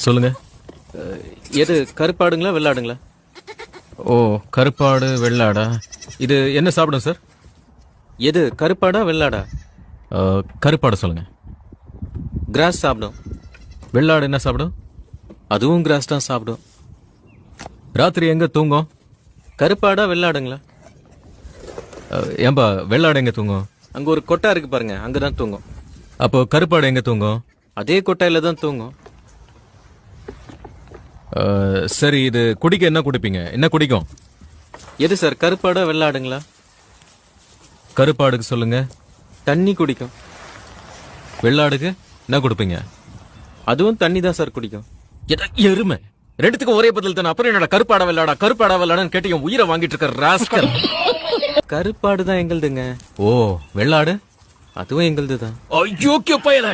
சொல்லுங்க. எது கருப்பாடுங்களா வெள்ளாடுங்களா? ஓ, கருப்பாடு வெள்ளாடா. இது என்ன சாப்பிடும் சார்? எது கருப்பாடா வெள்ளாடா? கருப்பாடு சொல்லுங்க. கிராஸ் சாப்பிடும். வெள்ளாடு என்ன சாப்பிடும்? அதுவும் கிராஸ் தான் சாப்பிடும். ராத்திரி எங்க தூங்கும்? கருப்பாடா வெள்ளாடுங்களா? ஏன்பா வெள்ளாடு எங்க தூங்கும்? அங்க ஒரு கொட்டா இருக்கு பாருங்க, அங்கதான் தூங்கும். அப்போ கருப்பாடு எங்க தூங்கும்? அதே கொட்டாயில தான் தூங்கும். சரி, இது குடிக்க என்ன குடிப்பீங்க? என்ன குடிக்கும்? எது சார் கருப்பாடா வெள்ளாடுங்களா? கருப்பாடுக்கு சொல்லுங்க. தண்ணி குடிக்கும். வெள்ளாடுக்கு என்ன கொடுப்பீங்க? அதுவும் தண்ணி தான் சார் குடிக்கும். எருமை, ரெண்டுத்துக்கும் ஒரே பதில் தானே. அப்புறம் என்னடா கருப்பாடா வெள்ளாடா கருப்பாடா வெள்ளாடான்னு கேட்டு என் உயிரை வாங்கிட்டு இருக்க ராஸ்கல். கருப்பாடு தான் எங்களுதுங்க. ஓ, வெள்ளாடு அதுவும் எங்களுது தான். ஐயோ பயல.